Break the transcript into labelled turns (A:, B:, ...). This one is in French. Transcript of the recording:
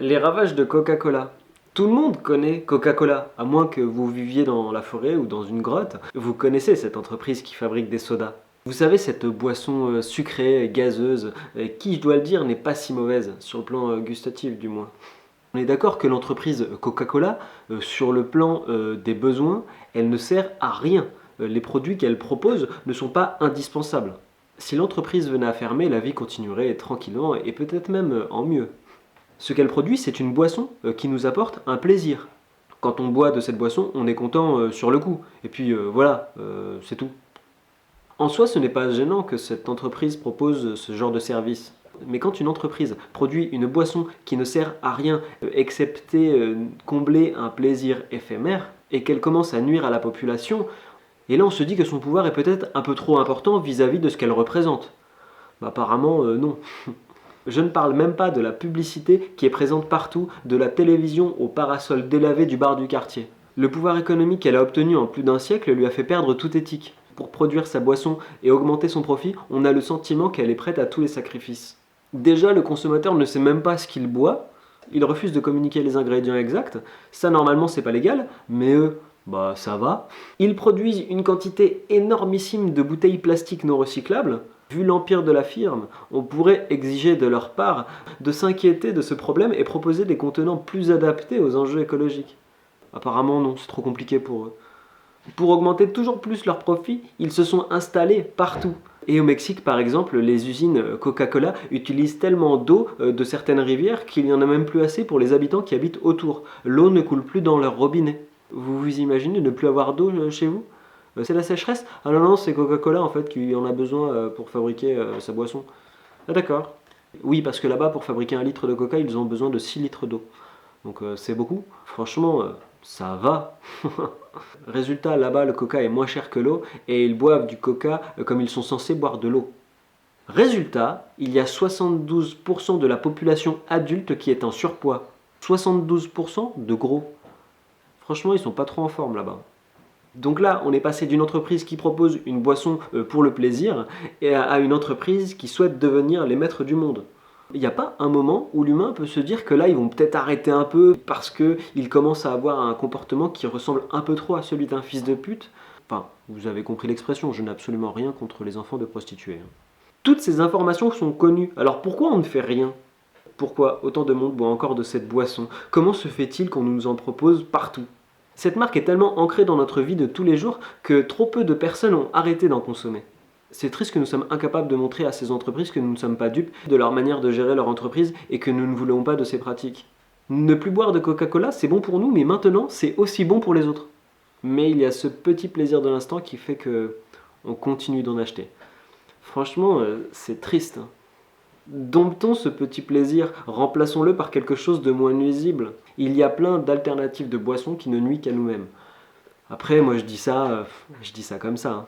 A: Les ravages de Coca-Cola. Tout le monde connaît Coca-Cola, à moins que vous viviez dans la forêt ou dans une grotte. Vous connaissez cette entreprise qui fabrique des sodas. Vous savez, cette boisson sucrée, gazeuse, qui, je dois le dire, n'est pas si mauvaise, sur le plan gustatif du moins. On est d'accord que l'entreprise Coca-Cola, sur le plan des besoins, elle ne sert à rien. Les produits qu'elle propose ne sont pas indispensables. Si l'entreprise venait à fermer, la vie continuerait tranquillement et peut-être même en mieux. Ce qu'elle produit, c'est une boisson qui nous apporte un plaisir. Quand on boit de cette boisson, on est content sur le coup. Et puis voilà, c'est tout. En soi, ce n'est pas gênant que cette entreprise propose ce genre de service. Mais quand une entreprise produit une boisson qui ne sert à rien, excepté combler un plaisir éphémère, et qu'elle commence à nuire à la population, et là on se dit que son pouvoir est peut-être un peu trop important vis-à-vis de ce qu'elle représente. Bah, apparemment, non. Je ne parle même pas de la publicité qui est présente partout, de la télévision au parasol délavé du bar du quartier. Le pouvoir économique qu'elle a obtenu en plus d'un siècle lui a fait perdre toute éthique. Pour produire sa boisson et augmenter son profit, on a le sentiment qu'elle est prête à tous les sacrifices. Déjà, le consommateur ne sait même pas ce qu'il boit, il refuse de communiquer les ingrédients exacts, ça normalement c'est pas légal, mais bah ça va. Ils produisent une quantité énormissime de bouteilles plastiques non recyclables. Vu l'empire de la firme, on pourrait exiger de leur part de s'inquiéter de ce problème et proposer des contenants plus adaptés aux enjeux écologiques. Apparemment non, c'est trop compliqué pour eux. Pour augmenter toujours plus leurs profits, ils se sont installés partout. Et au Mexique, par exemple, les usines Coca-Cola utilisent tellement d'eau de certaines rivières qu'il n'y en a même plus assez pour les habitants qui habitent autour. L'eau ne coule plus dans leur robinet. Vous vous imaginez ne plus avoir d'eau chez vous ? C'est la sécheresse? Ah non, non, c'est Coca-Cola en fait qui en a besoin pour fabriquer sa boisson. Ah d'accord. Oui, parce que là-bas, pour fabriquer un litre de coca, ils ont besoin de 6 litres d'eau. Donc c'est beaucoup. Franchement, ça va. Résultat, là-bas, le coca est moins cher que l'eau et ils boivent du coca comme ils sont censés boire de l'eau. Résultat, il y a 72% de la population adulte qui est en surpoids. 72% de gros. Franchement, ils sont pas trop en forme là-bas. Donc là, on est passé d'une entreprise qui propose une boisson pour le plaisir et à une entreprise qui souhaite devenir les maîtres du monde. Il n'y a pas un moment où l'humain peut se dire que là, ils vont peut-être arrêter un peu parce qu'ils commencent à avoir un comportement qui ressemble un peu trop à celui d'un fils de pute. Enfin, vous avez compris l'expression, je n'ai absolument rien contre les enfants de prostituées. Toutes ces informations sont connues, alors pourquoi on ne fait rien ? Pourquoi autant de monde boit encore de cette boisson ? Comment se fait-il qu'on nous en propose partout ? Cette marque est tellement ancrée dans notre vie de tous les jours que trop peu de personnes ont arrêté d'en consommer. C'est triste que nous sommes incapables de montrer à ces entreprises que nous ne sommes pas dupes de leur manière de gérer leur entreprise et que nous ne voulons pas de ces pratiques. Ne plus boire de Coca-Cola, c'est bon pour nous, mais maintenant, c'est aussi bon pour les autres. Mais il y a ce petit plaisir de l'instant qui fait que on continue d'en acheter. Franchement, c'est triste. Domptons ce petit plaisir, remplaçons-le par quelque chose de moins nuisible. Il y a plein d'alternatives de boissons qui ne nuisent qu'à nous-mêmes. Après, moi je dis ça comme ça.